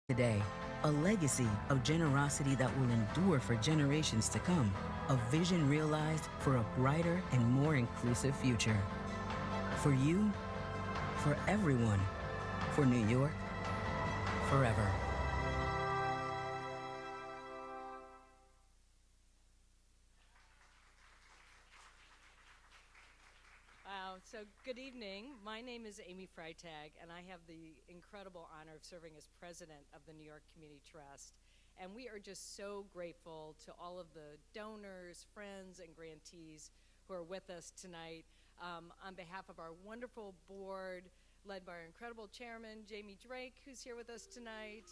Today, a legacy of generosity that will endure for generations to come, a vision realized for a brighter and more inclusive future. For you, for everyone, for New York, forever. Wow, so good evening. My name is Amy Freitag, and I have the incredible honor of serving as president of the New York Community Trust. And we are just so grateful to all of the donors, friends, and grantees who are with us tonight. On behalf of our wonderful board, led by our incredible chairman, Jamie Drake, who's here with us tonight.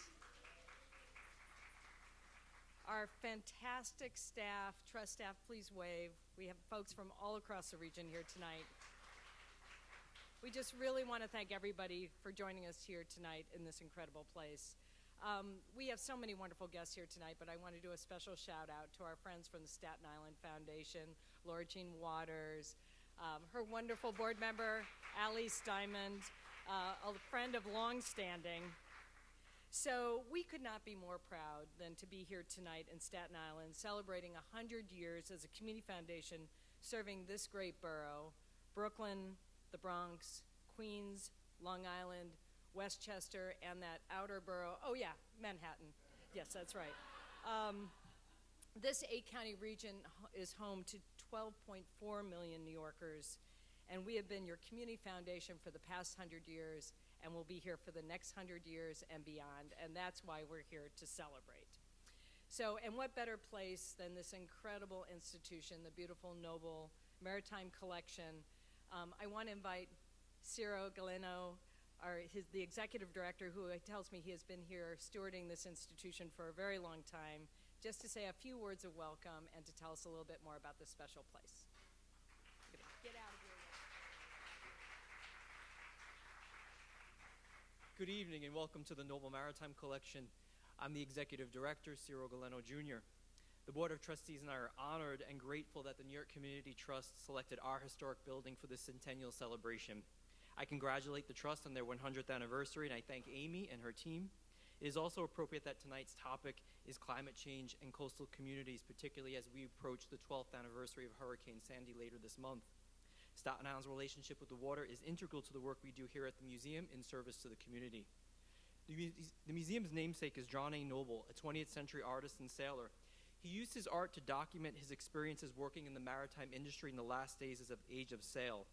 Our fantastic staff, trust staff, please wave. We have folks from all across the region here tonight. We just really want to thank everybody for joining us here tonight in this incredible place. We have so many wonderful guests here tonight, but I want to do a special shout out to our friends from the Staten Island Foundation, Laura Jean Waters, her wonderful board member, Allie Steinman, a friend of long standing. So we could not be more proud than to be here tonight in Staten Island celebrating 100 years as a community foundation serving this great borough, Brooklyn, the Bronx, Queens, Long Island, Westchester, and that outer borough, oh yeah, Manhattan. Yes, that's right. This 8-county region is home to 12.4 million New Yorkers, and we have been your community foundation for the past 100 years, and we'll be here for the next 100 years and beyond, and that's why we're here to celebrate. So, and what better place than this incredible institution, the beautiful Noble Maritime Collection. I want to invite Ciro Galeno, the executive director, who tells me he has been here stewarding this institution for a very long time, just to say a few words of welcome and to tell us a little bit more about this special place. Get out of here. Good evening and welcome to the Noble Maritime Collection. I'm the Executive Director, Ciro Galeno Jr. The Board of Trustees and I are honored and grateful that the New York Community Trust selected our historic building for this centennial celebration. I congratulate the Trust on their 100th anniversary, and I thank Amy and her team. It is also appropriate that tonight's topic is climate change and coastal communities, particularly as we approach the 12th anniversary of Hurricane Sandy later this month. Staten Island's relationship with the water is integral to the work we do here at the museum in service to the community. The museum's namesake is John A. Noble, a 20th century artist and sailor. He used his art to document his experiences working in the maritime industry in the last days of age of sail.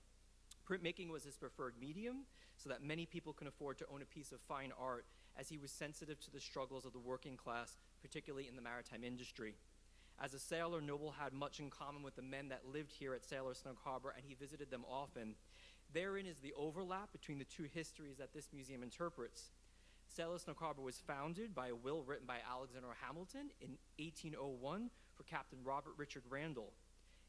Printmaking was his preferred medium, so that many people can afford to own a piece of fine art, as he was sensitive to the struggles of the working class, particularly in the maritime industry. As a sailor, Noble had much in common with the men that lived here at Sailor Snug Harbor, and he visited them often. Therein is the overlap between the two histories that this museum interprets. Sailor Snug Harbor was founded by a will written by Alexander Hamilton in 1801 for Captain Robert Richard Randall.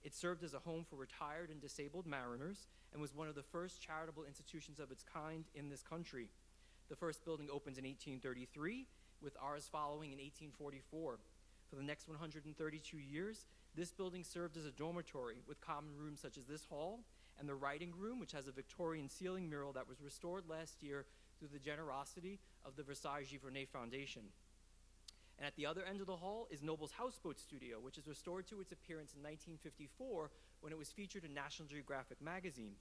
It served as a home for retired and disabled mariners and was one of the first charitable institutions of its kind in this country. The first building opened in 1833, with ours following in 1844. For the next 132 years, this building served as a dormitory with common rooms such as this hall and the writing room, which has a Victorian ceiling mural that was restored last year through the generosity of the Versailles Givernet Foundation. And at the other end of the hall is Noble's houseboat studio, which is restored to its appearance in 1954 when it was featured in National Geographic magazine.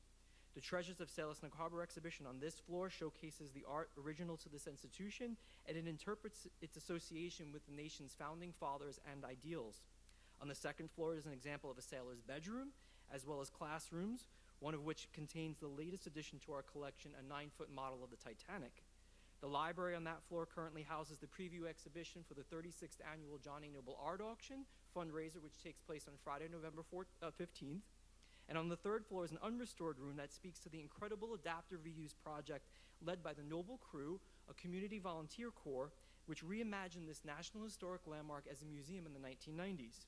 The Treasures of Sailor Snug Harbor exhibition on this floor showcases the art original to this institution, and it interprets its association with the nation's founding fathers and ideals. On the second floor is an example of a sailor's bedroom, as well as classrooms, one of which contains the latest addition to our collection, a 9-foot model of the Titanic. The library on that floor currently houses the preview exhibition for the 36th annual John A. Noble Art Auction fundraiser, which takes place on Friday, November 15th. And on the third floor is an unrestored room that speaks to the incredible adaptive reuse project led by the Noble Crew, a community volunteer corps, which reimagined this National Historic Landmark as a museum in the 1990s.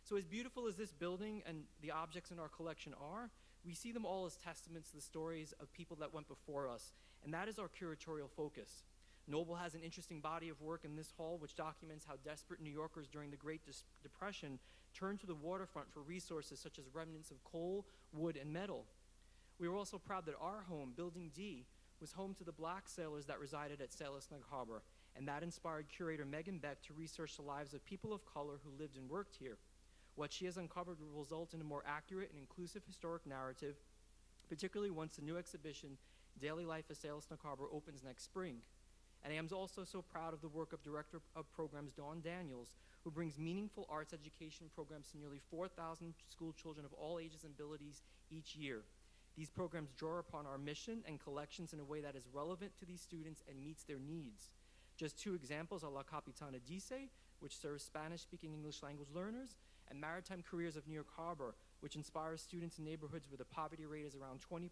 So as beautiful as this building and the objects in our collection are, we see them all as testaments to the stories of people that went before us, and that is our curatorial focus. Noble has an interesting body of work in this hall which documents how desperate New Yorkers during the Great Depression turned to the waterfront for resources such as remnants of coal, wood, and metal. We are also proud that our home, Building D, was home to the black sailors that resided at Sailor Snug Harbor, and that inspired curator Megan Beck to research the lives of people of color who lived and worked here. What she has uncovered will result in a more accurate and inclusive historic narrative, particularly once the new exhibition, Daily Life of Salisbury Harbor, opens next spring. And I am also so proud of the work of Director of Programs Dawn Daniels, who brings meaningful arts education programs to nearly 4,000 school children of all ages and abilities each year. These programs draw upon our mission and collections in a way that is relevant to these students and meets their needs. Just two examples are La Capitana Dice, which serves Spanish-speaking English language learners, and Maritime Careers of New York Harbor, which inspires students in neighborhoods where the poverty rate is around 20%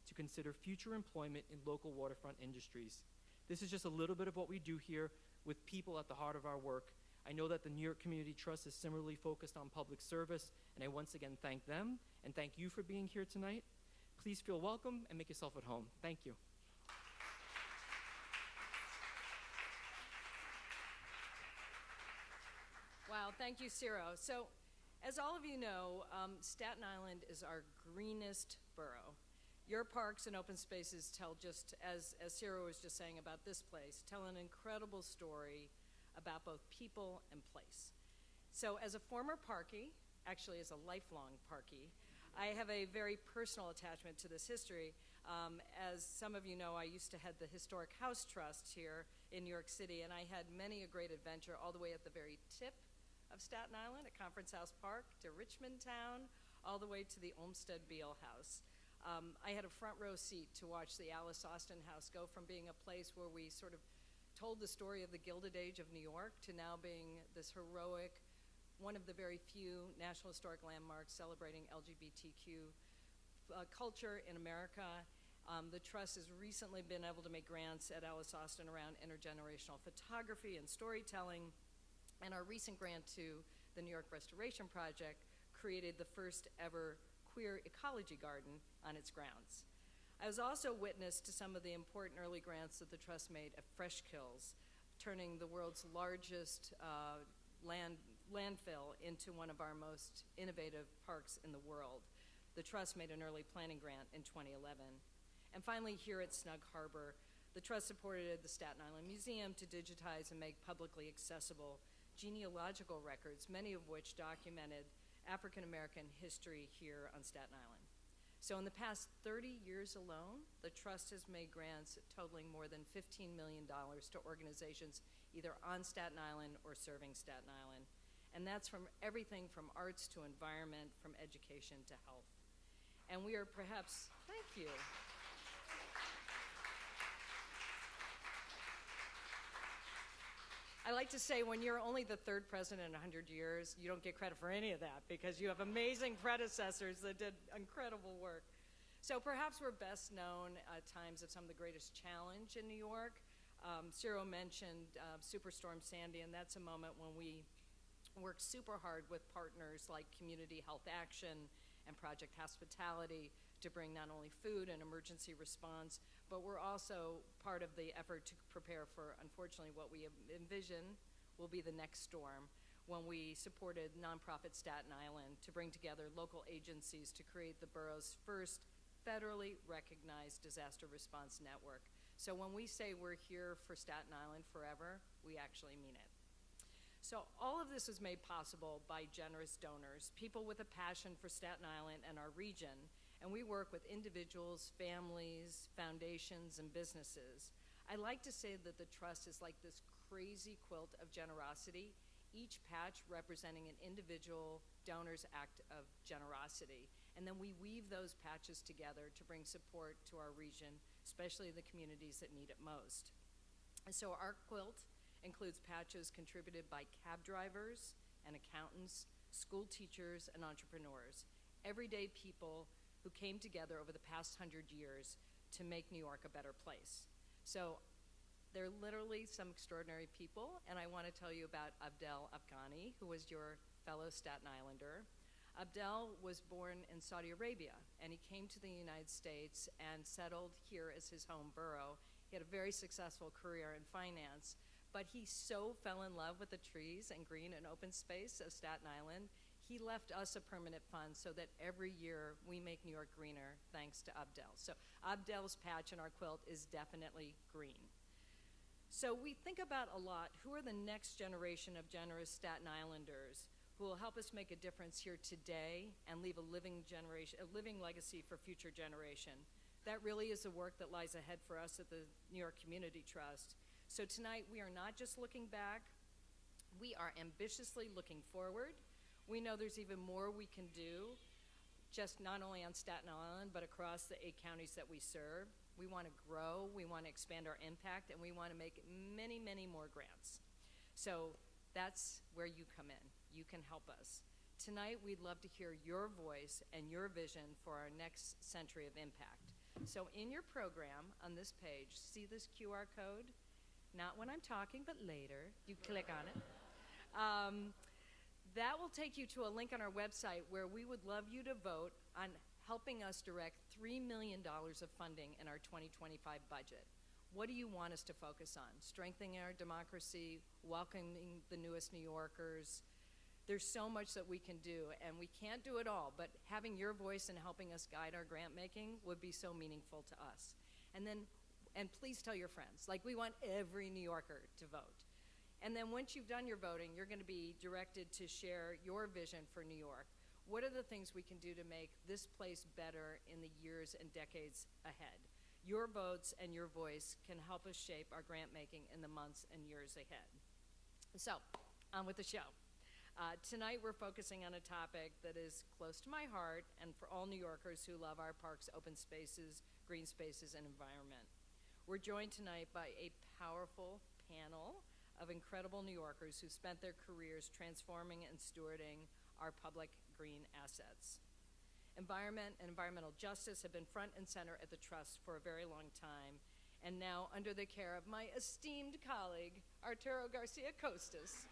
to consider future employment in local waterfront industries. This is just a little bit of what we do here with people at the heart of our work. I know that the New York Community Trust is similarly focused on public service, and I once again thank them and thank you for being here tonight. Please feel welcome and make yourself at home. Thank you. Wow, thank you, Ciro. So, as all of you know, Staten Island is our greenest borough. Your parks and open spaces tell, just as Ciro was just saying about this place, tell an incredible story about both people and place. So as a former parkie, actually as a lifelong parkie, I have a very personal attachment to this history. As some of you know, I used to head the Historic House Trust here in New York City, and I had many a great adventure all the way at the very tip of Staten Island at Conference House Park, to Richmond Town, all the way to the Olmsted Beale House. I had a front row seat to watch the Alice Austin House go from being a place where we sort of told the story of the Gilded Age of New York to now being this heroic, one of the very few National Historic Landmarks celebrating LGBTQ culture in America. The Trust has recently been able to make grants at Alice Austin around intergenerational photography and storytelling, and our recent grant to the New York Restoration Project created the first ever queer ecology garden on its grounds. I was also witness to some of the important early grants that the Trust made at Fresh Kills, turning the world's largest landfill into one of our most innovative parks in the world. The Trust made an early planning grant in 2011. And finally, here at Snug Harbor, the Trust supported the Staten Island Museum to digitize and make publicly accessible genealogical records, many of which documented African American history here on Staten Island. So in the past 30 years alone, the Trust has made grants totaling more than $15 million to organizations either on Staten Island or serving Staten Island. And that's from everything from arts to environment, from education to health. And we are perhaps, thank you. I like to say when you're only the third president in 100 years, you don't get credit for any of that because you have amazing predecessors that did incredible work. So perhaps we're best known at times of some of the greatest challenge in New York. Ciro mentioned Superstorm Sandy, and that's a moment when we worked super hard with partners like Community Health Action and Project Hospitality to bring not only food and emergency response, but we're also part of the effort to prepare for, unfortunately, what we envision will be the next storm, when we supported nonprofit Staten Island to bring together local agencies to create the borough's first federally recognized disaster response network. So when we say we're here for Staten Island forever, we actually mean it. So all of this is made possible by generous donors, people with a passion for Staten Island and our region, and we work with individuals, families, foundations, and businesses. I like to say that the Trust is like this crazy quilt of generosity, each patch representing an individual donor's act of generosity. And then we weave those patches together to bring support to our region, especially the communities that need it most. And so our quilt includes patches contributed by cab drivers and accountants, school teachers, and entrepreneurs, everyday people who came together over the past 100 years to make New York a better place. So they're literally some extraordinary people, and I want to tell you about Abdel Afghani, who was your fellow Staten Islander. Abdel was born in Saudi Arabia, and he came to the United States and settled here as his home borough. He had a very successful career in finance, but he so fell in love with the trees and green and open space of Staten Island, he left us a permanent fund so that every year we make New York greener thanks to Abdel. So Abdel's patch in our quilt is definitely green. So we think about a lot, who are the next generation of generous Staten Islanders who will help us make a difference here today and leave a living legacy for future generation. That really is the work that lies ahead for us at the New York Community Trust. So tonight we are not just looking back, we are ambitiously looking forward. We know there's even more we can do, just not only on Staten Island, but across the 8 counties that we serve. We want to grow, we want to expand our impact, and we want to make many, many more grants. So that's where you come in. You can help us. Tonight, we'd love to hear your voice and your vision for our next century of impact. So in your program, on this page, see this QR code? Not when I'm talking, but later. You click on it. That will take you to a link on our website where we would love you to vote on helping us direct $3 million of funding in our 2025 budget. What do you want us to focus on? Strengthening our democracy, welcoming the newest New Yorkers. There's so much that we can do, and we can't do it all, but having your voice and helping us guide our grant making would be so meaningful to us. And please tell your friends. Like, we want every New Yorker to vote. And then once you've done your voting, you're going to be directed to share your vision for New York. What are the things we can do to make this place better in the years and decades ahead? Your votes and your voice can help us shape our grant making in the months and years ahead. So, on with the show. Tonight we're focusing on a topic that is close to my heart and for all New Yorkers who love our parks, open spaces, green spaces, and environment. We're joined tonight by a powerful panel of incredible New Yorkers who spent their careers transforming and stewarding our public green assets. Environment and environmental justice have been front and center at the Trust for a very long time, and now under the care of my esteemed colleague, Arturo Garcia Costas.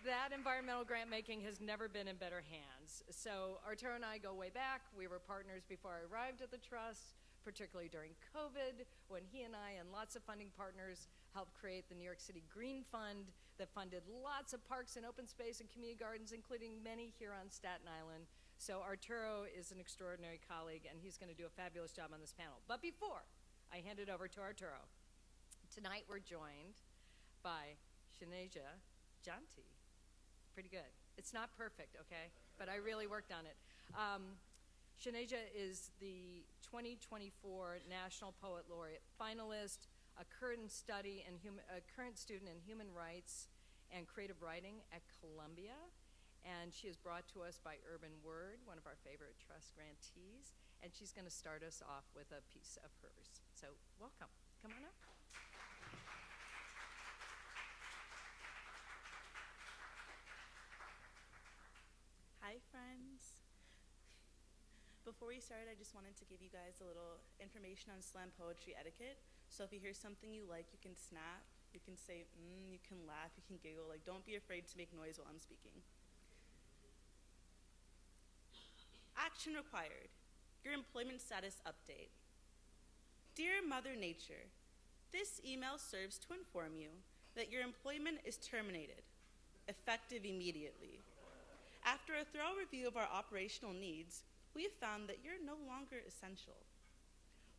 That environmental grant making has never been in better hands. So Arturo and I go way back. We were partners before I arrived at the Trust, particularly during COVID, when he and I and lots of funding partners helped create the New York City Green Fund that funded lots of parks and open space and community gardens, including many here on Staten Island. So Arturo is an extraordinary colleague, and he's going to do a fabulous job on this panel. But before I hand it over to Arturo, tonight we're joined by Shaneja Janti. Pretty good. It's not perfect, okay? But I really worked on it. Shaneja is the 2024 National Poet Laureate finalist, a current student in human rights and creative writing at Columbia, and she is brought to us by Urban Word, one of our favorite Trust grantees, and she's going to start us off with a piece of hers. So welcome. Come on up. Hi, friends. Before we start, I just wanted to give you guys a little information on slam poetry etiquette. So if you hear something you like, you can snap, you can say, you can laugh, you can giggle. Like, don't be afraid to make noise while I'm speaking. Action required. Your employment status update. Dear Mother Nature, this email serves to inform you that your employment is terminated, effective immediately. After a thorough review of our operational needs, we have found that you're no longer essential.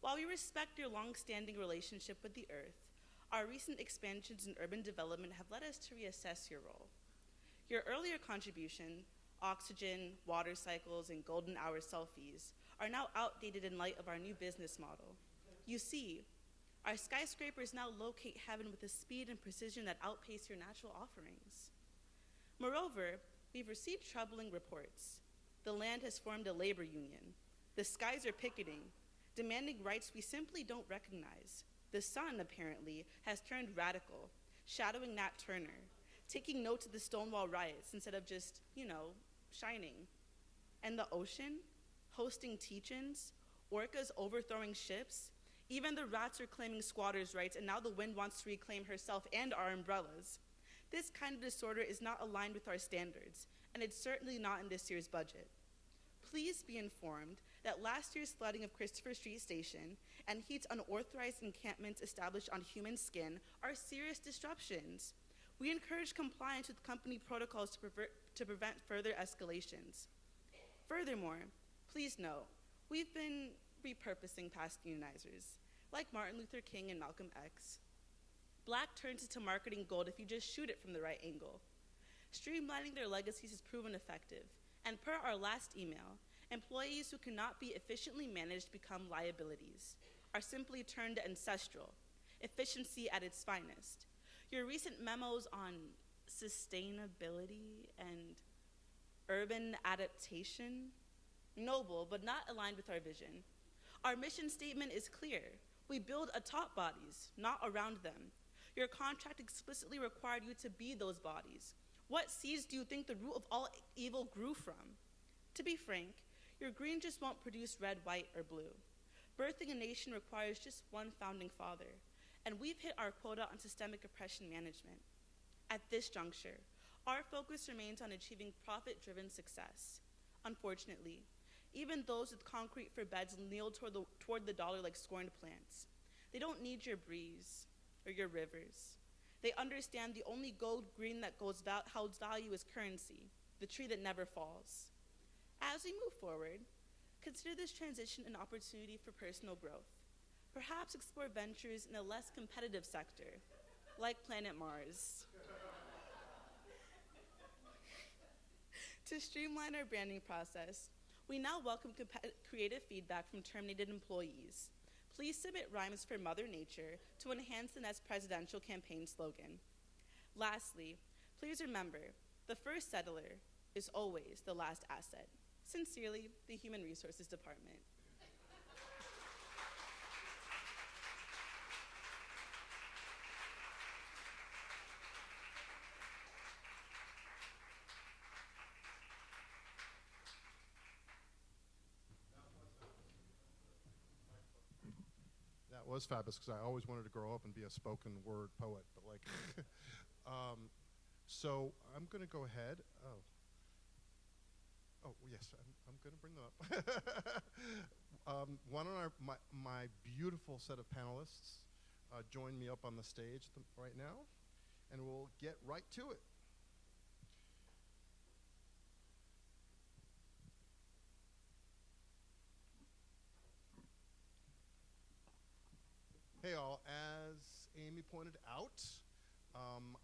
While we respect your long-standing relationship with the Earth, our recent expansions in urban development have led us to reassess your role. Your earlier contribution, oxygen, water cycles, and golden hour selfies, are now outdated in light of our new business model. You see, our skyscrapers now locate heaven with a speed and precision that outpace your natural offerings. Moreover, we've received troubling reports. The land has formed a labor union. The skies are picketing, demanding rights we simply don't recognize. The sun, apparently, has turned radical, shadowing Nat Turner, taking notes of the Stonewall riots instead of just, shining. And the ocean, hosting teach-ins, orcas overthrowing ships, even the rats are claiming squatters' rights, and now the wind wants to reclaim herself and our umbrellas. This kind of disorder is not aligned with our standards, and it's certainly not in this year's budget. Please be informed that last year's flooding of Christopher Street Station and Heat's unauthorized encampments established on human skin are serious disruptions. We encourage compliance with company protocols to prevent further escalations. Furthermore, please know, we've been repurposing past unionizers, like Martin Luther King and Malcolm X. Black turns into marketing gold if you just shoot it from the right angle. Streamlining their legacies has proven effective, and per our last email, employees who cannot be efficiently managed become liabilities, are simply turned ancestral, efficiency at its finest. Your recent memos on sustainability and urban adaptation, noble but not aligned with our vision. Our mission statement is clear. We build atop bodies, not around them. Your contract explicitly required you to be those bodies. What seeds do you think the root of all evil grew from? To be frank, your green just won't produce red, white, or blue. Birthing a nation requires just one founding father, and we've hit our quota on systemic oppression management. At this juncture, our focus remains on achieving profit-driven success. Unfortunately, even those with concrete for beds kneel toward the dollar like scorned plants. They don't need your breeze or your rivers. They understand the only gold green that holds value is currency, the tree that never falls. As we move forward, consider this transition an opportunity for personal growth. Perhaps explore ventures in a less competitive sector, like Planet Mars. To streamline our branding process, we now welcome creative feedback from terminated employees. Please submit rhymes for Mother Nature to enhance the next presidential campaign slogan. Lastly, please remember, the first settler is always the last asset. Sincerely, the Human Resources Department. That was fabulous because I always wanted to grow up and be a spoken word poet, but like, so I'm going to go ahead. Oh yes, I'm going to bring them up. Why don't my beautiful set of panelists join me up on the stage right now, and we'll get right to it. Hey all, as Amy pointed out,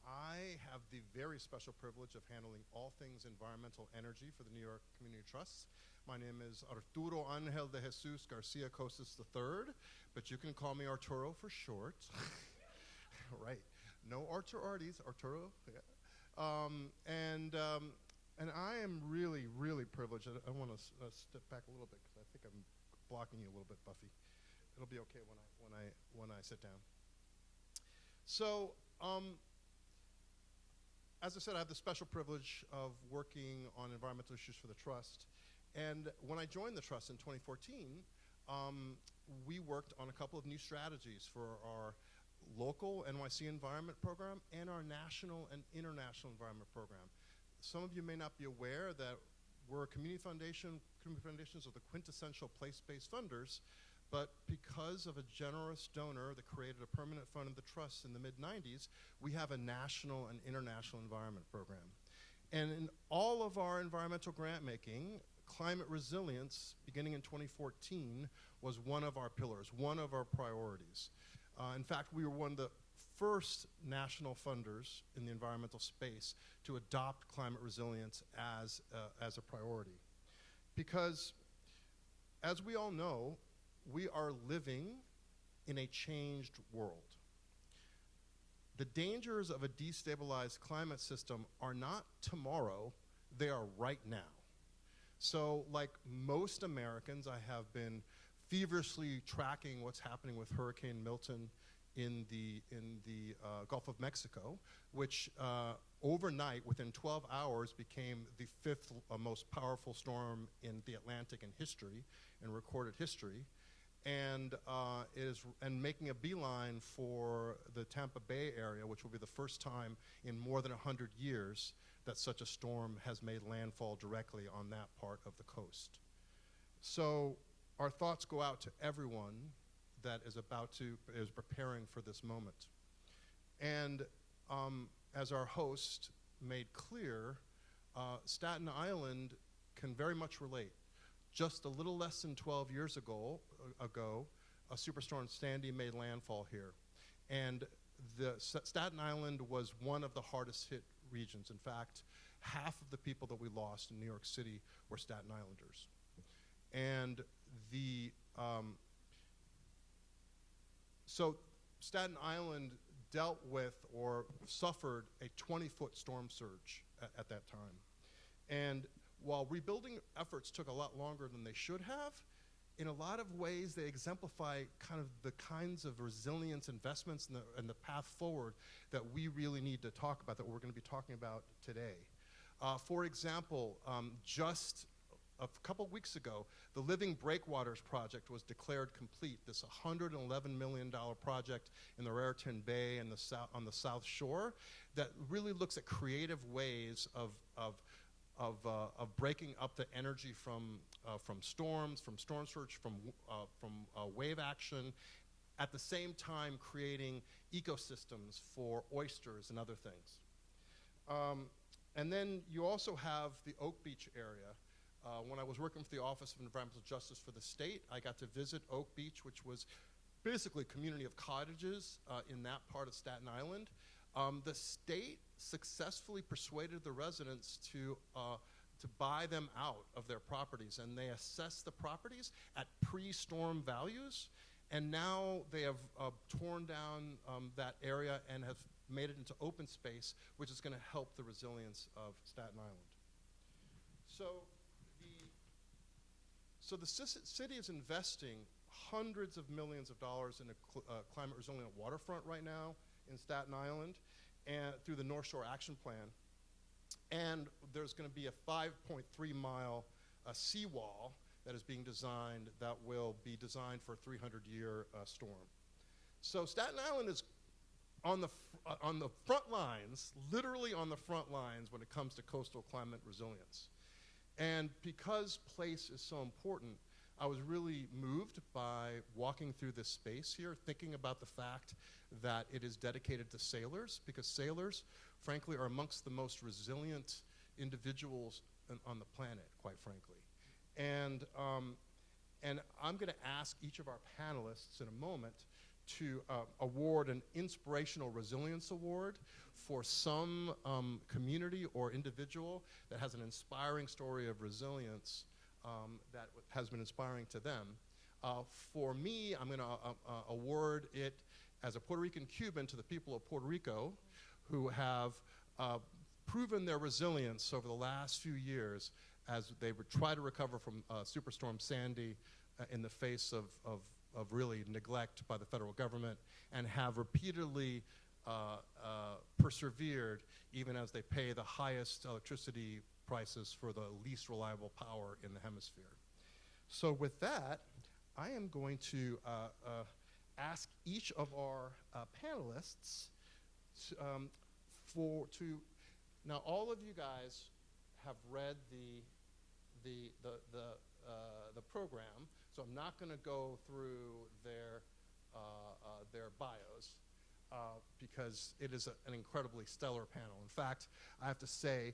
I have the very special privilege of handling all things environmental energy for the New York Community Trusts. My name is Arturo Angel de Jesus Garcia Costas III, but you can call me Arturo for short. Right, no Arturo, Arturo. Yeah. And I am really, really privileged. I want to step back a little bit because I think I'm blocking you a little bit, Buffy. It'll be okay when I sit down. So, as I said, I have the special privilege of working on environmental issues for the Trust. And when I joined the Trust in 2014, we worked on a couple of new strategies for our local NYC environment program and our national and international environment program. Some of you may not be aware that we're a community foundation. Community foundations are the quintessential place-based funders. But because of a generous donor that created a permanent fund of the Trust in the mid-90s, we have a national and international environment program. And in all of our environmental grant making, climate resilience, beginning in 2014, was one of our pillars, one of our priorities. In fact, we were one of the first national funders in the environmental space to adopt climate resilience as a priority. Because, as we all know, we are living in a changed world. The dangers of a destabilized climate system are not tomorrow, they are right now. So like most Americans, I have been feverishly tracking what's happening with Hurricane Milton in the Gulf of Mexico, which overnight, within 12 hours, became the fifth most powerful storm in the Atlantic in history, in recorded history. And making a beeline for the Tampa Bay area, which will be the first time in more than 100 years that such a storm has made landfall directly on that part of the coast. So our thoughts go out to everyone that is preparing for this moment. And as our host made clear, Staten Island can very much relate. just a little less than 12 years ago, a Superstorm Sandy made landfall here. And Staten Island was one of the hardest hit regions. In fact, half of the people that we lost in New York City were Staten Islanders. And so Staten Island dealt with or suffered a 20-foot storm surge at that time. And while rebuilding efforts took a lot longer than they should have, in a lot of ways they exemplify kind of the kinds of resilience investments and the path forward that we really need to talk about, that we're going to be talking about today. For example, just a couple weeks ago, the Living Breakwaters project was declared complete. This $111 million project in the Raritan Bay and on the South Shore that really looks at creative ways of breaking up the energy from storms, from storm surge, from wave action, at the same time creating ecosystems for oysters and other things. And then you also have the Oak Beach area. When I was working for the Office of Environmental Justice for the state, I got to visit Oak Beach, which was basically a community of cottages in that part of Staten Island. The state successfully persuaded the residents to buy them out of their properties, and they assessed the properties at pre-storm values, and now they have torn down that area and have made it into open space, which is going to help the resilience of Staten Island. So the city is investing hundreds of millions of dollars in a climate resilient waterfront right now in Staten Island, and through the North Shore Action Plan. And there's going to be a 5.3-mile seawall that is being designed that will be designed for a 300-year storm. So Staten Island is on the front lines, literally on the front lines when it comes to coastal climate resilience. And because place is so important, I was really moved by walking through this space here, thinking about the fact that it is dedicated to sailors, because sailors, frankly, are amongst the most resilient individuals on the planet, quite frankly. And I'm going to ask each of our panelists in a moment to award an Inspirational Resilience Award for some community or individual that has an inspiring story of resilience that has been inspiring to them. For me, I'm going to award it as a Puerto Rican Cuban to the people of Puerto Rico who have proven their resilience over the last few years as they try to recover from Superstorm Sandy in the face of really neglect by the federal government, and have repeatedly persevered even as they pay the highest electricity prices for the least reliable power in the hemisphere. So with that, I am going to ask each of our panelists now all of you guys have read the program, so I'm not going to go through their bios because it is an incredibly stellar panel. In fact, I have to say,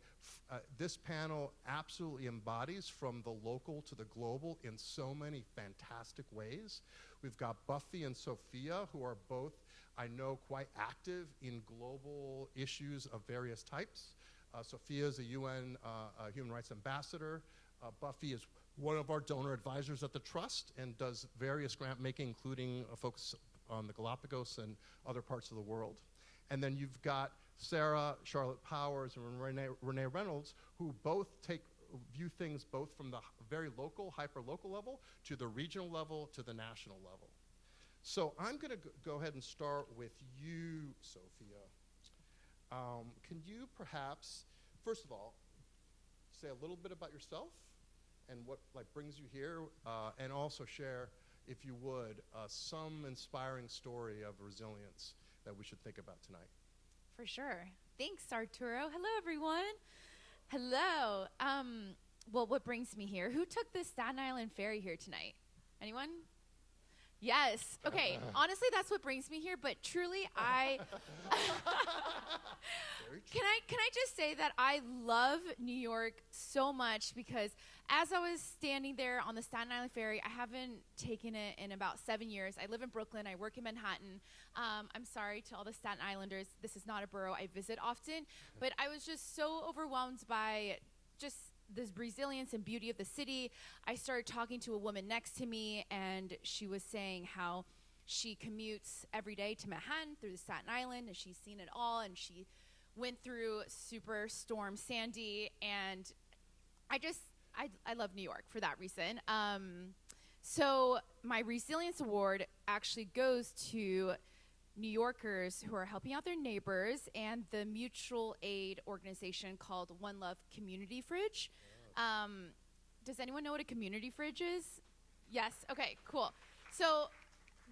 this panel absolutely embodies from the local to the global in so many fantastic ways. We've got Buffy and Sophia, who are both, I know, quite active in global issues of various types. Sophia is a UN Human Rights Ambassador. Buffy is one of our donor advisors at the Trust and does various grant making, including a focus on the Galapagos and other parts of the world. And then you've got Sarah, Charlotte Powers, and Renee Reynolds, who both view things both from the very local, hyper-local level to the regional level to the national level. So I'm going to go ahead and start with you, Sophia. Can you perhaps, first of all, say a little bit about yourself and what brings you here, and also share, if you would, some inspiring story of resilience that we should think about tonight. For sure. Thanks, Arturo. Hello, everyone. Hello. Well, what brings me here? Who took the Staten Island ferry here tonight? Anyone? Yes. Okay. Honestly, that's what brings me here. But truly, Can I just say that I love New York so much because as I was standing there on the Staten Island Ferry, I haven't taken it in about 7 years. I live in Brooklyn. I work in Manhattan. I'm sorry to all the Staten Islanders. This is not a borough I visit often, but I was just so overwhelmed by just the resilience and beauty of the city. I started talking to a woman next to me, and she was saying how she commutes every day to Manhattan through the Staten Island, and she's seen it all, and she went through Superstorm Sandy, and I love New York for that reason. So my Resilience Award actually goes to New Yorkers who are helping out their neighbors and the mutual aid organization called One Love Community Fridge. Does anyone know what a community fridge is? Yes? Okay, cool. So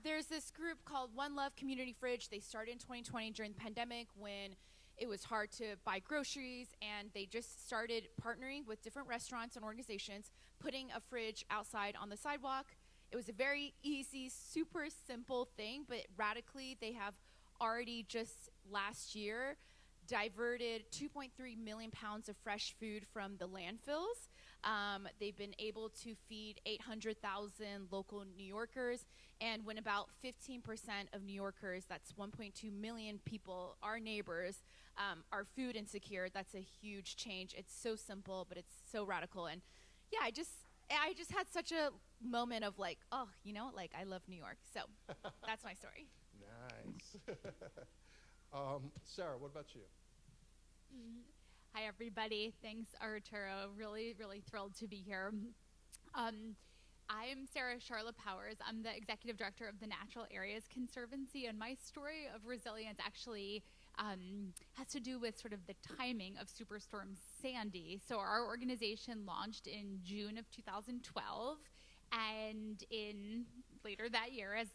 there's this group called One Love Community Fridge. They started in 2020 during the pandemic when it was hard to buy groceries, and they just started partnering with different restaurants and organizations, putting a fridge outside on the sidewalk. It was a very easy, super simple thing, but radically they have already just last year diverted 2.3 million pounds of fresh food from the landfills. They've been able to feed 800,000 local New Yorkers, and when about 15% of New Yorkers, that's 1.2 million people, our neighbors, are food insecure, that's a huge change. It's so simple, but it's so radical. And yeah, I just had such a moment of like, oh, you know, like I love New York. So that's my story. Nice. Sarah, what about you? Hi, everybody. Thanks, Arturo. Really, really thrilled to be here. I'm Sarah Charlotte Powers. I'm the Executive Director of the Natural Areas Conservancy, and my story of resilience actually has to do with sort of the timing of Superstorm Sandy. So our organization launched in June of 2012, and in later that year, as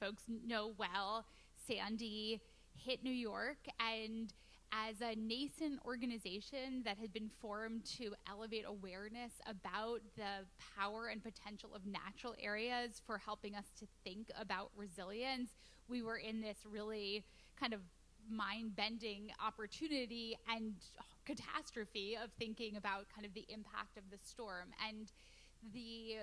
folks know well, Sandy hit New York, and as a nascent organization that had been formed to elevate awareness about the power and potential of natural areas for helping us to think about resilience, we were in this really kind of mind-bending opportunity and catastrophe of thinking about kind of the impact of the storm. And the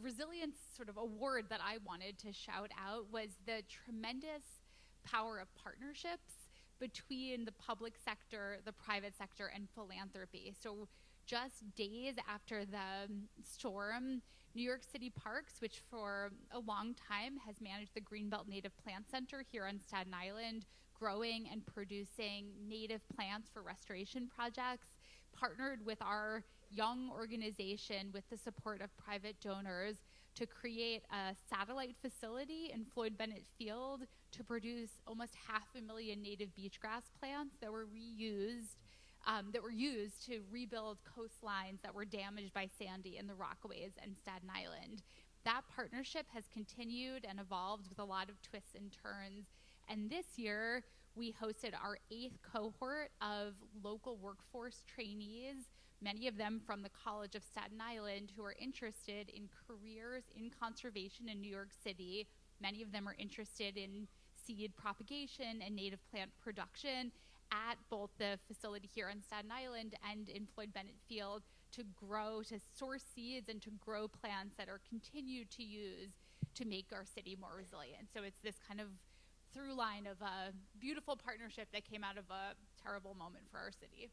resilience sort of award that I wanted to shout out was the tremendous power of partnerships between the public sector, the private sector, and philanthropy. So just days after the storm, New York City Parks, which for a long time has managed the Greenbelt Native Plant Center here on Staten Island, growing and producing native plants for restoration projects, partnered with our young organization with the support of private donors to create a satellite facility in Floyd Bennett Field to produce almost 500,000 native beachgrass plants that were used to rebuild coastlines that were damaged by Sandy in the Rockaways and Staten Island. That partnership has continued and evolved with a lot of twists and turns. And this year, we hosted our 8th cohort of local workforce trainees, many of them from the College of Staten Island, who are interested in careers in conservation in New York City. Many of them are interested in seed propagation and native plant production at both the facility here on Staten Island and in Floyd Bennett Field to source seeds and to grow plants that are continued to use to make our city more resilient. So it's this kind of through line of a beautiful partnership that came out of a terrible moment for our city.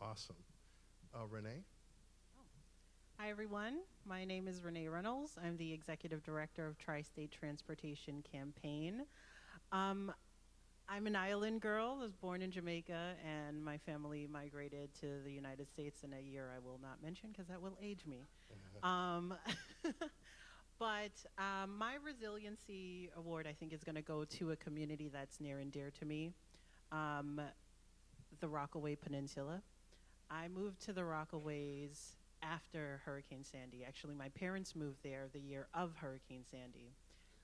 Awesome. Renee? Hi, everyone. My name is Renee Reynolds. I'm the Executive Director of Tri-State Transportation Campaign. I'm an island girl. I was born in Jamaica, and my family migrated to the United States in a year I will not mention because that will age me. But my Resiliency Award, I think, is going to go to a community that's near and dear to me, the Rockaway Peninsula. I moved to the Rockaways after Hurricane Sandy. Actually, my parents moved there the year of Hurricane Sandy,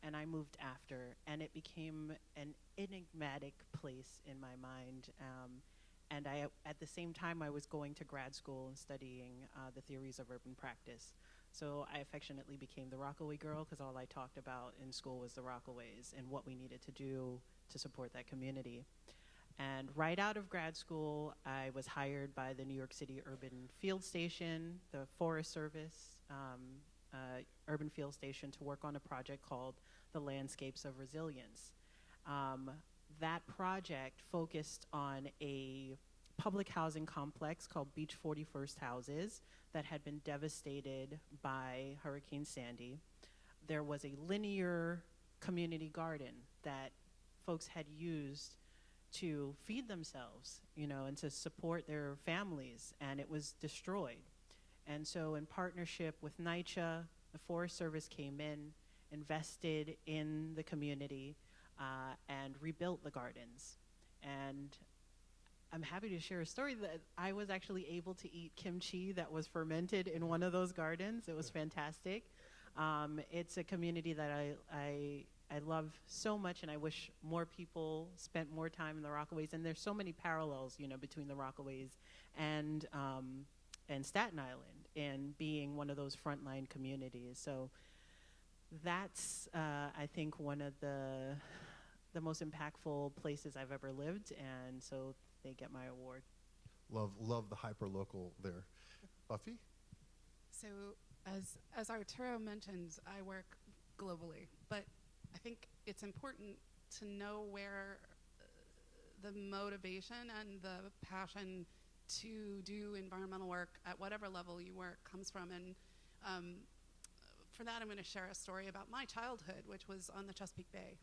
and I moved after, and it became an enigmatic place in my mind. And at the same time, I was going to grad school and studying the theories of urban practice. So I affectionately became the Rockaway girl because all I talked about in school was the Rockaways and what we needed to do to support that community. And right out of grad school, I was hired by the New York City Urban Field Station, the Forest Service Urban Field Station, to work on a project called the Landscapes of Resilience. That project focused on a public housing complex called Beach 41st Houses that had been devastated by Hurricane Sandy. There was a linear community garden that folks had used to feed themselves, you know, and to support their families, and it was destroyed. And so in partnership with NYCHA, the Forest Service came in, invested in the community, and rebuilt the gardens. And I'm happy to share a story that I was actually able to eat kimchi that was fermented in one of those gardens. It was fantastic. It's a community that I love so much, and I wish more people spent more time in the Rockaways. And there's so many parallels, you know, between the Rockaways and Staten Island, and being one of those frontline communities. So that's, I think, one of the most impactful places I've ever lived, and so they get my award. Love the hyperlocal there. Buffy? So as Arturo mentioned, I work globally, but I think it's important to know where the motivation and the passion to do environmental work at whatever level you work comes from. And for that, I'm going to share a story about my childhood, which was on the Chesapeake Bay.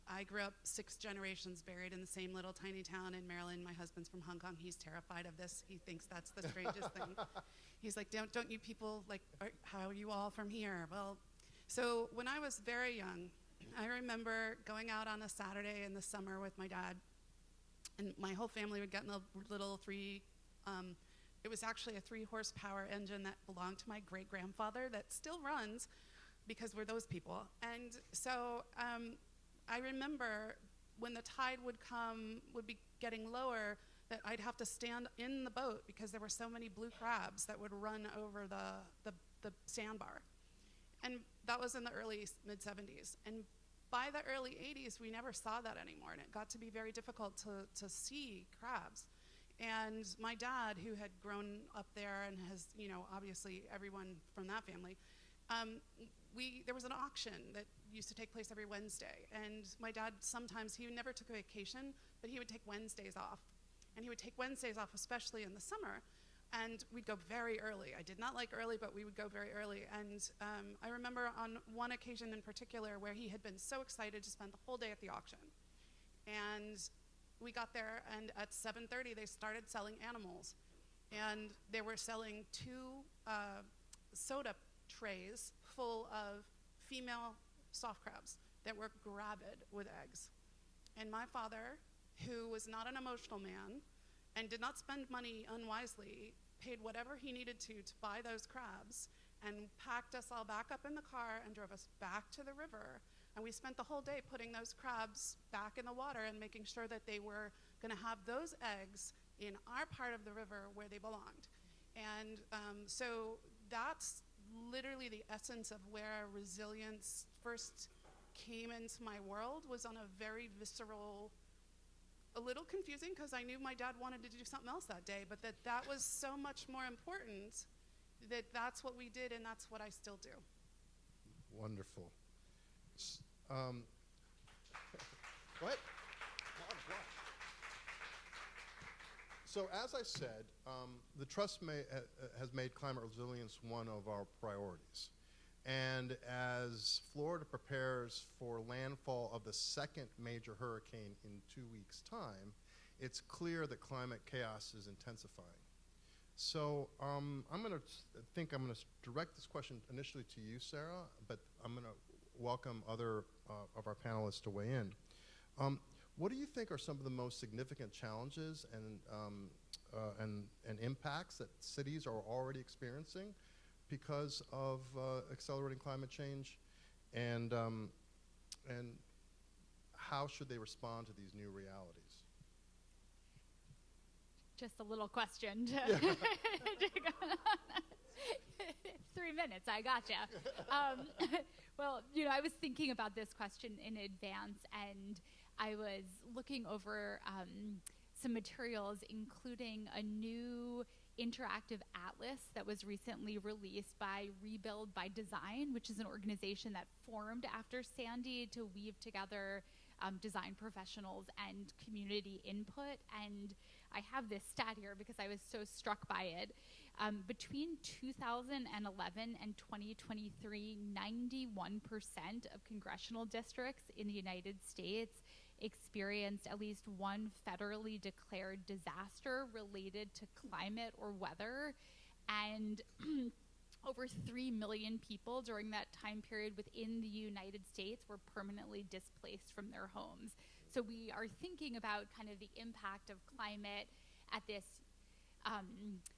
I grew up 6 generations buried in the same little tiny town in Maryland. My husband's from Hong Kong. He's terrified of this. He thinks that's the strangest thing. He's like, don't you people, like, how are you all from here? Well, so when I was very young, I remember going out on a Saturday in the summer with my dad, and my whole family would get in a little it was actually a 3-horsepower engine that belonged to my great-grandfather that still runs, because we're those people. And so I remember when the tide would be getting lower, that I'd have to stand in the boat because there were so many blue crabs that would run over the sandbar. And that was in the early mid-70s. And by the early 80s, we never saw that anymore, and it got to be very difficult to see crabs. And my dad, who had grown up there and has, you know, obviously everyone from that family, there was an auction that used to take place every Wednesday. And my dad sometimes, he never took a vacation, but he would take Wednesdays off. And he would take Wednesdays off, especially in the summer. And we'd go very early. I did not like early, but we would go very early. And I remember on one occasion in particular where he had been so excited to spend the whole day at the auction. And we got there, and at 7:30, they started selling animals. And they were selling 2 soda trays full of female soft crabs that were gravid with eggs. And my father, who was not an emotional man and did not spend money unwisely, paid whatever he needed to buy those crabs, and packed us all back up in the car and drove us back to the river. And we spent the whole day putting those crabs back in the water and making sure that they were going to have those eggs in our part of the river where they belonged. And so that's literally the essence of where resilience first came into my world, was on a very visceral, a little confusing, because I knew my dad wanted to do something else that day, but that was so much more important that that's what we did, and that's what I still do. Wonderful. What? So as I said, the Trust has made climate resilience one of our priorities. And as Florida prepares for landfall of the 2nd major hurricane in 2 weeks' time, it's clear that climate chaos is intensifying. So I'm going to direct this question initially to you, Sarah, but I'm going to welcome other of our panelists to weigh in. What do you think are some of the most significant challenges and impacts that cities are already experiencing because of accelerating climate change, and how should they respond to these new realities? Just a little question. 3 minutes, I gotcha. Well, you know, I was thinking about this question in advance, and I was looking over some materials, including a new interactive atlas that was recently released by Rebuild by Design, which is an organization that formed after Sandy to weave together design professionals and community input. And I have this stat here because I was so struck by it. Between 2011 and 2023, 91% of congressional districts in the United States experienced at least one federally declared disaster related to climate or weather. And over 3 million people during that time period within the United States were permanently displaced from their homes. So we are thinking about kind of the impact of climate at this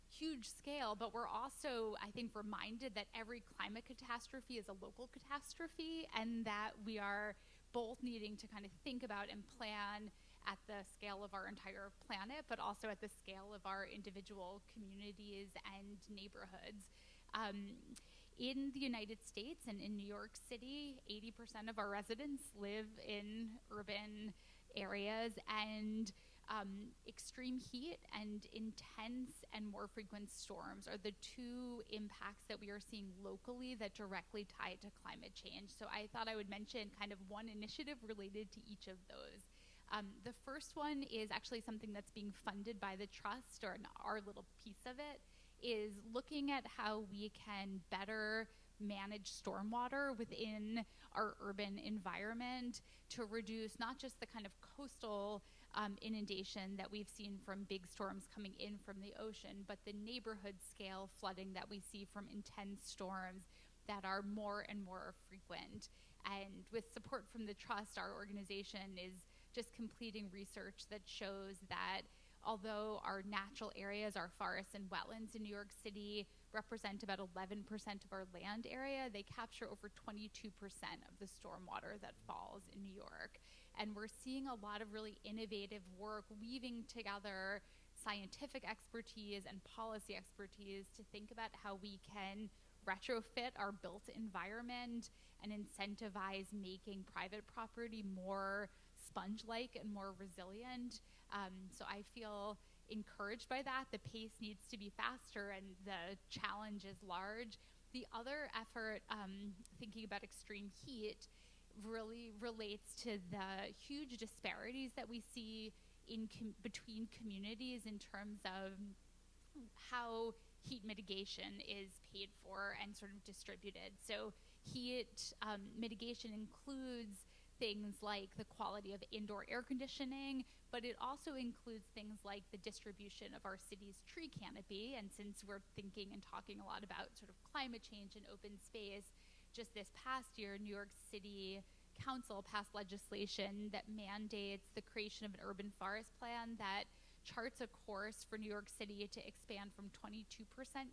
huge scale, but we're also, I think, reminded that every climate catastrophe is a local catastrophe, and that we are both needing to kind of think about and plan at the scale of our entire planet, but also at the scale of our individual communities and neighborhoods. In the United States and in New York City, 80% of our residents live in urban areas, and extreme heat and intense and more frequent storms are the two impacts that we are seeing locally that directly tie to climate change. So I thought I would mention kind of one initiative related to each of those. The first one is actually something that's being funded by the trust, or our little piece of it is looking at how we can better manage stormwater within our urban environment to reduce not just the kind of coastal inundation that we've seen from big storms coming in from the ocean, but the neighborhood scale flooding that we see from intense storms that are more and more frequent. And with support from the trust, our organization is just completing research that shows that although our natural areas, our forests and wetlands in New York City represent about 11% of our land area, they capture over 22% of the stormwater that falls in New York. And we're seeing a lot of really innovative work weaving together scientific expertise and policy expertise to think about how we can retrofit our built environment and incentivize making private property more sponge-like and more resilient. So I feel encouraged by that. The pace needs to be faster and the challenge is large. The other effort, thinking about extreme heat, really relates to the huge disparities that we see in between communities in terms of how heat mitigation is paid for and sort of distributed. So heat mitigation includes things like the quality of indoor air conditioning, but it also includes things like the distribution of our city's tree canopy. And since we're thinking and talking a lot about sort of climate change and open space, just this past year, New York City Council passed legislation that mandates the creation of an urban forest plan that charts a course for New York City to expand from 22%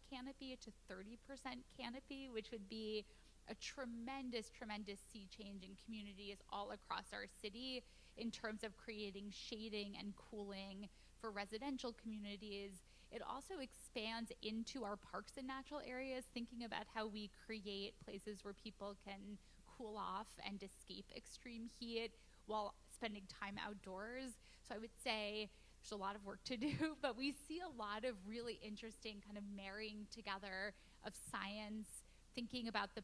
canopy to 30% canopy, which would be a tremendous, tremendous sea change in communities all across our city in terms of creating shading and cooling for residential communities. It also expands into our parks and natural areas, thinking about how we create places where people can cool off and escape extreme heat while spending time outdoors. So I would say there's a lot of work to do, but we see a lot of really interesting kind of marrying together of science, thinking about the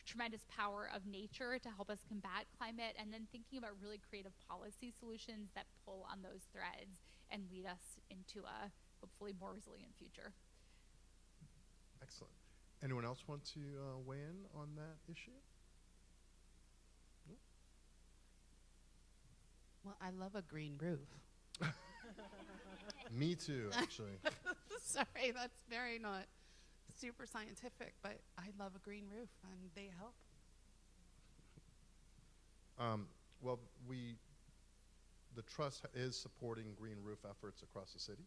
tremendous power of nature to help us combat climate, and then thinking about really creative policy solutions that pull on those threads and lead us into a hopefully more resilient future. Excellent. Anyone else want to weigh in on that issue? No? Well, I love a green roof. Me too, actually. Sorry, that's very not super scientific, but I love a green roof, and they help. Well, the trust is supporting green roof efforts across the city,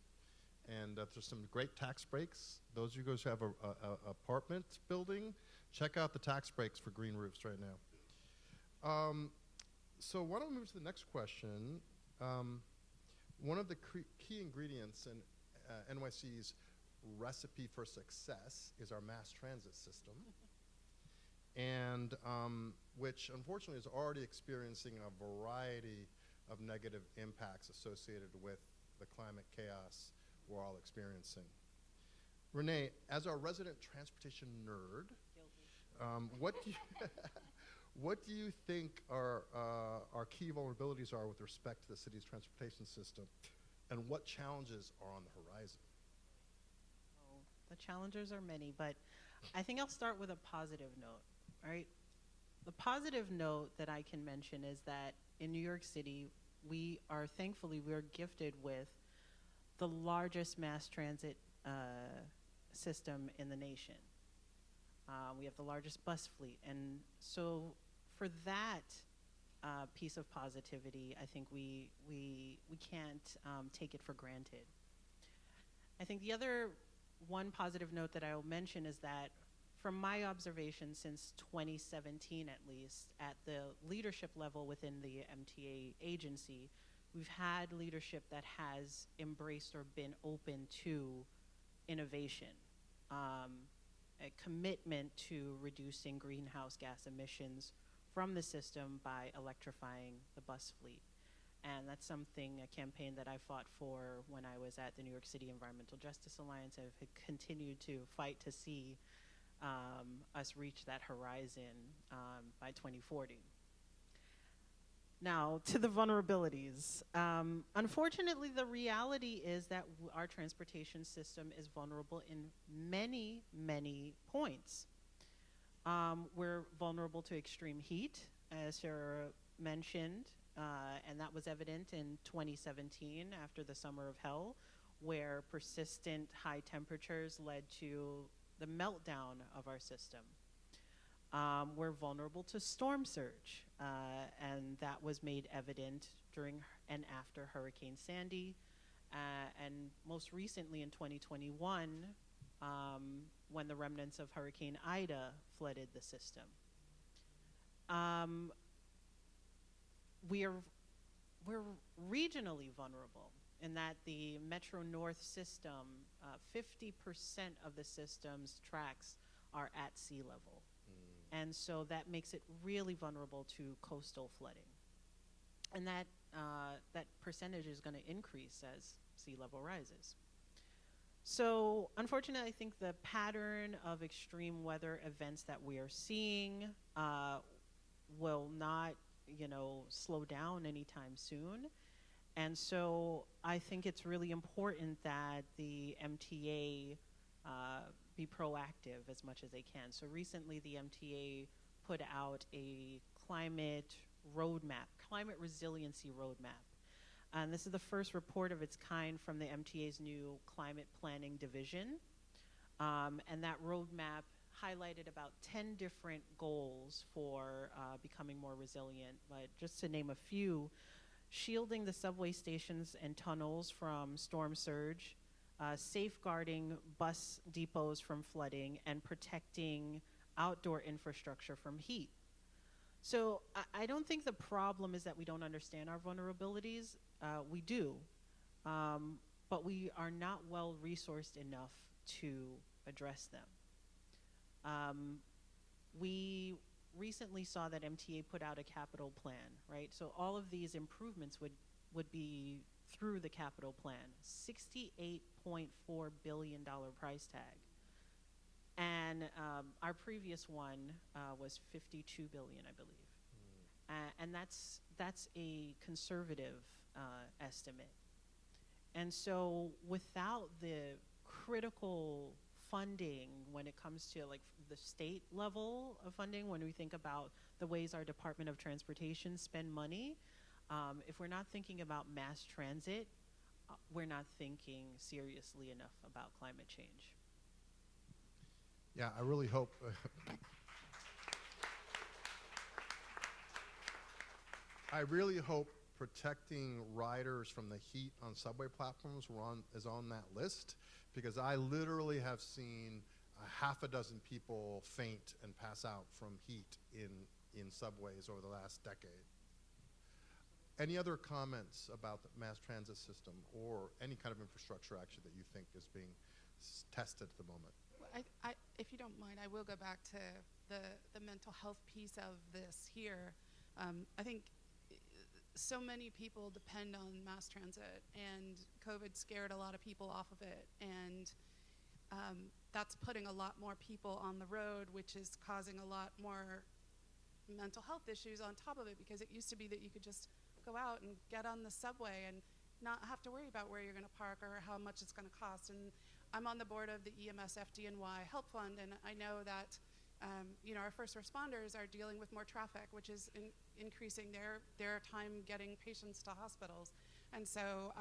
and there's some great tax breaks. Those of you guys who have a apartment building, check out the tax breaks for green roofs right now. So why don't we move to the next question? One of the key ingredients in NYC's recipe for success is our mass transit system, and which unfortunately is already experiencing a variety of negative impacts associated with the climate chaos we're all experiencing. Renee, as our resident transportation nerd, what do you what do you think our key vulnerabilities are with respect to the city's transportation system, and what challenges are on the horizon? Oh, the challenges are many, but I think I'll start with a positive note, right? The positive note that I can mention is that in New York City, thankfully, we're gifted with the largest mass transit system in the nation. We have the largest bus fleet. And so for that piece of positivity, I think we can't take it for granted. I think the other one positive note that I will mention is that from my observation since 2017 at least, at the leadership level within the MTA agency, we've had leadership that has embraced or been open to innovation, a commitment to reducing greenhouse gas emissions from the system by electrifying the bus fleet. And that's a campaign that I fought for when I was at the New York City Environmental Justice Alliance. I've continued to fight to see us reach that horizon by 2040. Now, to the vulnerabilities. Unfortunately, the reality is that our transportation system is vulnerable in many, many points. We're vulnerable to extreme heat, as Sarah mentioned, and that was evident in 2017 after the Summer of Hell, where persistent high temperatures led to the meltdown of our system. We're vulnerable to storm surge, and that was made evident during and after Hurricane Sandy, and most recently in 2021, when the remnants of Hurricane Ida flooded the system. We're regionally vulnerable in that the Metro North system, 50% of the system's tracks are at sea level. And so that makes it really vulnerable to coastal flooding. And that percentage is going to increase as sea level rises. So unfortunately, I think the pattern of extreme weather events that we are seeing will not, slow down anytime soon. And so I think it's really important that the MTA be proactive as much as they can. So recently the MTA put out a climate resiliency roadmap. And this is the first report of its kind from the MTA's new climate planning division. And that roadmap highlighted about 10 different goals for becoming more resilient. But just to name a few, shielding the subway stations and tunnels from storm surge, safeguarding bus depots from flooding, and protecting outdoor infrastructure from heat. So I don't think the problem is that we don't understand our vulnerabilities. We do, but we are not well resourced enough to address them. We recently saw that MTA put out a capital plan, right? So all of these improvements would be through the capital plan, $68.4 billion price tag. And our previous one was $52 billion, I believe. And that's a conservative estimate. And so without the critical funding when it comes to like the state level of funding, when we think about the ways our Department of Transportation spend money, if we're not thinking about mass transit, we're not thinking seriously enough about climate change. Yeah, I really hope. I really hope protecting riders from the heat on subway platforms is on that list, because I literally have seen half a dozen people faint and pass out from heat in subways over the last decade. Any other comments about the mass transit system or any kind of infrastructure actually that you think is being tested at the moment? I, if you don't mind, I will go back to the mental health piece of this here. I think so many people depend on mass transit, and COVID scared a lot of people off of it, and that's putting a lot more people on the road, which is causing a lot more mental health issues on top of it, because it used to be that you could just go out and get on the subway and not have to worry about where you're going to park or how much it's going to cost. And I'm on the board of the EMS FDNY Help Fund, and I know that our first responders are dealing with more traffic, which is increasing their time getting patients to hospitals. And so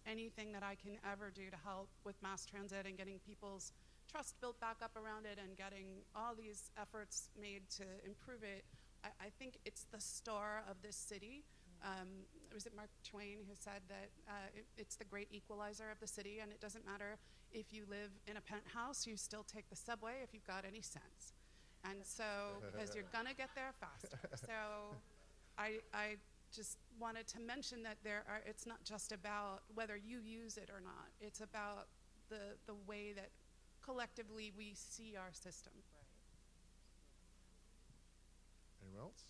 anything that I can ever do to help with mass transit and getting people's trust built back up around it and getting all these efforts made to improve it, I think it's the star of this city. Was it Mark Twain who said that it's the great equalizer of the city, and it doesn't matter if you live in a penthouse, you still take the subway if you've got any sense. And so, because you're gonna get there faster. So I just wanted to mention that it's not just about whether you use it or not. It's about the way that collectively we see our system. Anyone else?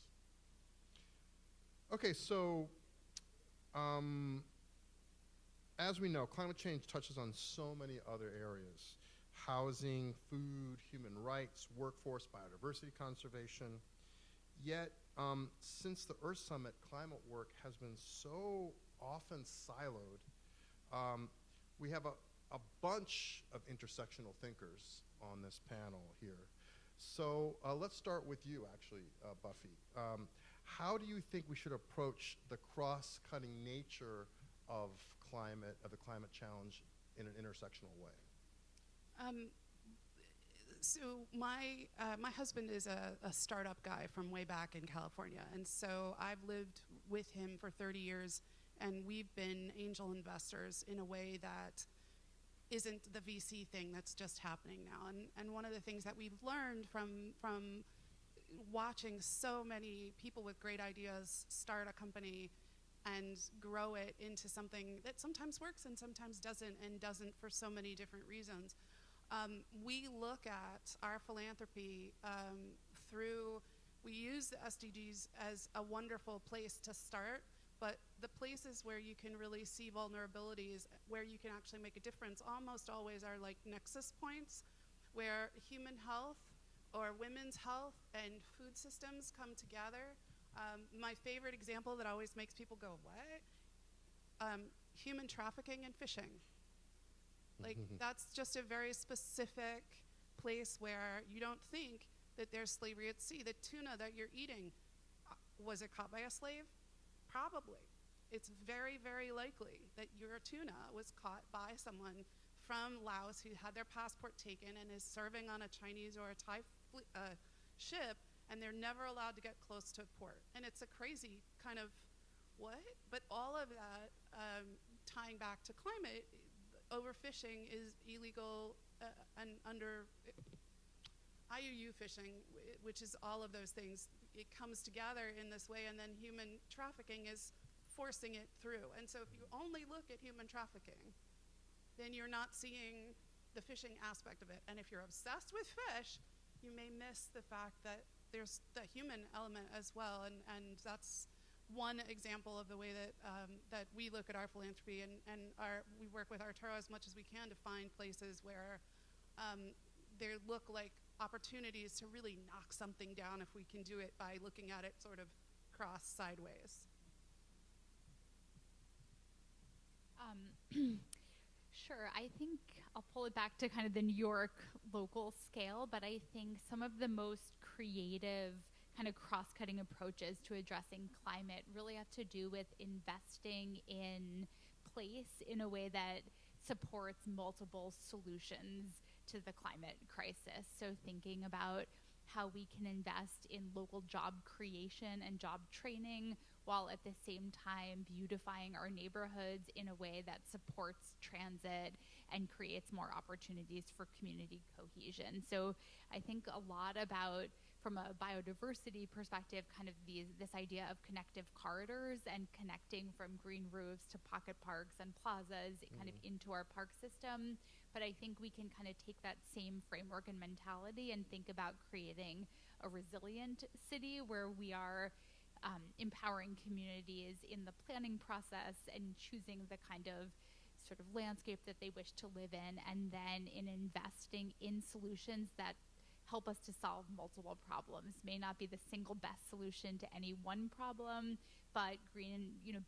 Okay, so as we know, climate change touches on so many other areas: housing, food, human rights, workforce, biodiversity conservation. Yet, since the Earth Summit, climate work has been so often siloed. We have a bunch of intersectional thinkers on this panel here. So let's start with you, actually, Buffy. How do you think we should approach the cross-cutting nature of the climate challenge in an intersectional way? So my husband is a startup guy from way back in California, and so I've lived with him for 30 years, and we've been angel investors in a way that isn't the VC thing that's just happening now. And one of the things that we've learned from watching so many people with great ideas start a company and grow it into something that sometimes works and sometimes doesn't, and doesn't for so many different reasons. We look at our philanthropy we use the SDGs as a wonderful place to start, but the places where you can really see vulnerabilities, where you can actually make a difference, almost always are like nexus points where human health or women's health and food systems come together. My favorite example that always makes people go, what? Human trafficking and fishing. Like, that's just a very specific place where you don't think that there's slavery at sea. The tuna that you're eating, was it caught by a slave? Probably. It's very, very likely that your tuna was caught by someone from Laos who had their passport taken and is serving on a Chinese or a Thai ship, and they're never allowed to get close to port. And it's a crazy kind of, what? But all of that, tying back to climate, overfishing is illegal and under IUU fishing, which is all of those things. It comes together in this way, and then human trafficking is forcing it through. And so if you only look at human trafficking, then you're not seeing the fishing aspect of it. And if you're obsessed with fish, you may miss the fact that there's the human element as well. And that's one example of the way that that we look at our philanthropy, and we work with Arturo as much as we can to find places where there look like opportunities to really knock something down if we can do it by looking at it sort of cross sideways. Sure, I think I'll pull it back to kind of the New York local scale, but I think some of the most creative kind of cross-cutting approaches to addressing climate really have to do with investing in place in a way that supports multiple solutions to the climate crisis. So thinking about how we can invest in local job creation and job training while at the same time beautifying our neighborhoods in a way that supports transit and creates more opportunities for community cohesion. So I think a lot about, from a biodiversity perspective, kind of this idea of connective corridors and connecting from green roofs to pocket parks and plazas kind of into our park system. But I think we can kind of take that same framework and mentality and think about creating a resilient city where we are empowering communities in the planning process and choosing the kind of sort of landscape that they wish to live in, and then in investing in solutions that help us to solve multiple problems. May not be the single best solution to any one problem, but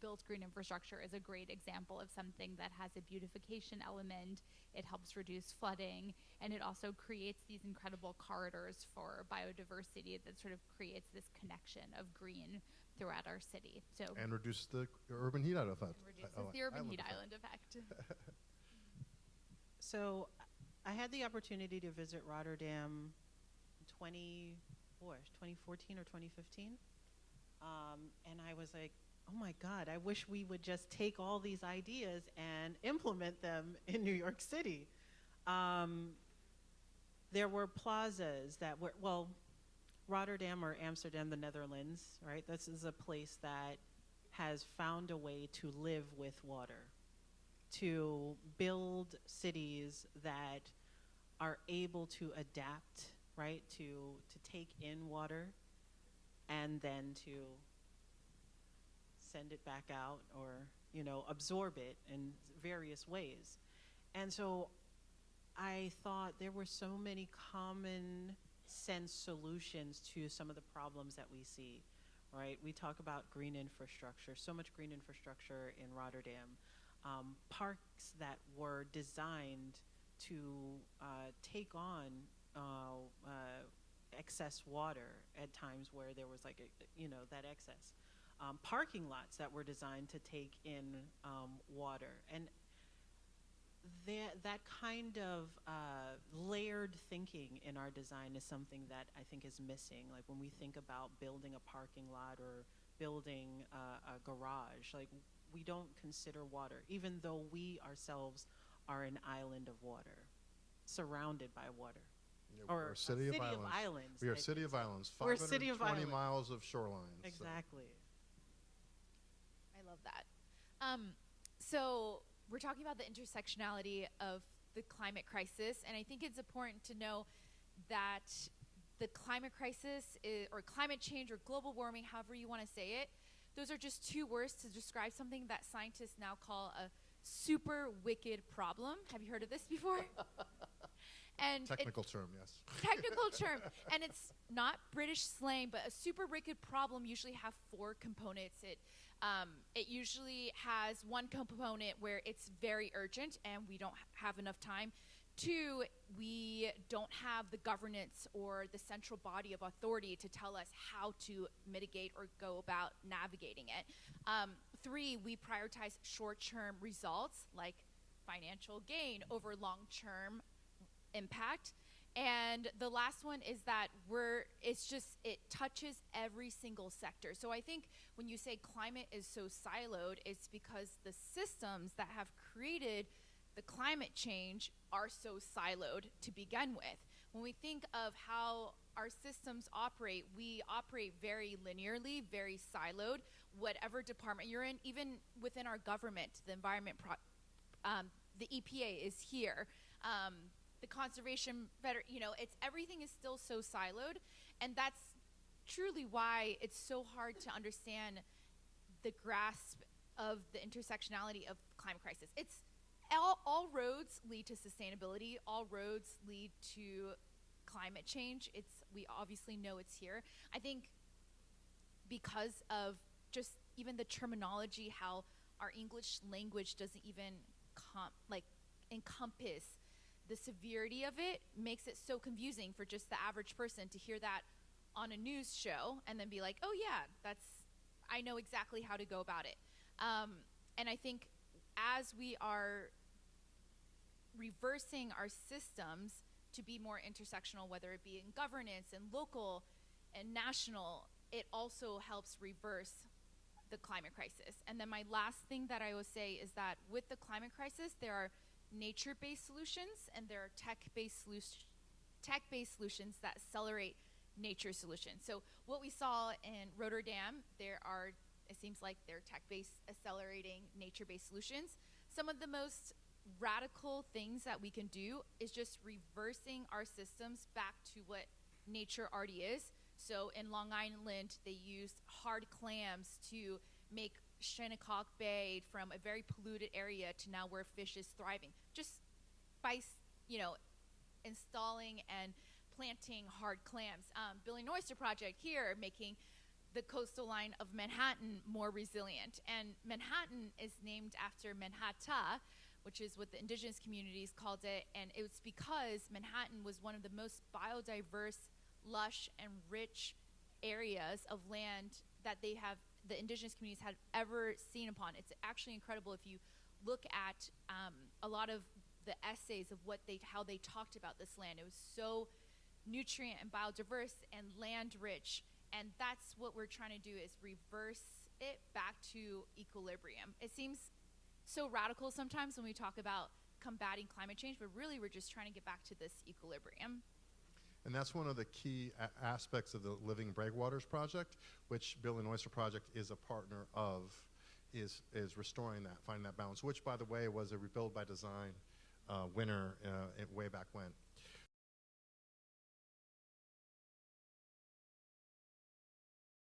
built green infrastructure is a great example of something that has a beautification element. It helps reduce flooding, and it also creates these incredible corridors for biodiversity that sort of creates this connection of green throughout our city. So And reduce the urban heat island effect. reduces the urban heat island effect. So I had the opportunity to visit Rotterdam in 2014 or 2015. And I was like, oh my God, I wish we would just take all these ideas and implement them in New York City. There were plazas that were, well, Rotterdam or Amsterdam, the Netherlands, right? This is a place that has found a way to live with water, to build cities that are able to adapt, right? To take in water and then to send it back out, or, absorb it in various ways. And so I thought there were so many common sense solutions to some of the problems that we see, right? We talk about green infrastructure, so much green infrastructure in Rotterdam. Parks that were designed to take on excess water at times where there was that excess. Parking lots that were designed to take in water. And that kind of layered thinking in our design is something that I think is missing. Like when we think about building a parking lot or building a garage, we don't consider water, even though we ourselves are an island of water, surrounded by water. Yeah, we're a city of islands. We are a city of islands. We're a city of 520 islands. miles of shoreline. Exactly. I love that. So we're talking about the intersectionality of the climate crisis, and I think it's important to know that the climate crisis or climate change or global warming, however you want to say it, those are just two words to describe something that scientists now call a super wicked problem. Have you heard of this before? And Technical term, yes. Technical term. And it's not British slang, but a super wicked problem usually have four components. It usually has one component where it's very urgent and we don't have enough time. Two, we don't have the governance or the central body of authority to tell us how to mitigate or go about navigating it. Three, we prioritize short-term results like financial gain over long-term impact. And the last one is that it touches every single sector. So I think when you say climate is so siloed, it's because the systems that have created the climate change are so siloed to begin with. When we think of how our systems operate, we operate very linearly, very siloed. Whatever department you're in, even within our government, the environment, the EPA is here. The conservation everything is still so siloed, and that's truly why it's so hard to understand the grasp of the intersectionality of climate crisis. It's all roads lead to sustainability. All roads lead to climate change. We obviously know it's here. I think because of just even the terminology, how our English language doesn't even encompass the severity of it, makes it so confusing for just the average person to hear that on a news show and then be like, oh yeah, I know exactly how to go about it. And I think as we are reversing our systems to be more intersectional, whether it be in governance and local and national, it also helps reverse the climate crisis. And then my last thing that I will say is that with the climate crisis, there are nature-based solutions and there are tech-based solutions that accelerate nature solutions. So what we saw in Rotterdam, it seems like they're tech-based accelerating nature-based solutions. Some of the most radical things that we can do is just reversing our systems back to what nature already is. So in Long Island, they used hard clams to make Shinnecock Bay from a very polluted area to now where fish is thriving, just by installing and planting hard clams. Billy and Oyster Project here making the coastal line of Manhattan more resilient. And Manhattan is named after Manhattan, which is what the indigenous communities called it. And it was because Manhattan was one of the most biodiverse, lush, and rich areas of land that the indigenous communities had ever seen upon. It's actually incredible if you look at a lot of the essays of how they talked about this land. It was so nutrient and biodiverse and land rich. And that's what we're trying to do, is reverse it back to equilibrium. It seems so radical sometimes when we talk about combating climate change, but really we're just trying to get back to this equilibrium. And that's one of the key aspects of the Living Breakwaters Project, which Bill and Oyster Project is a partner of, is restoring that, finding that balance, which, by the way, was a Rebuild by Design winner way back when.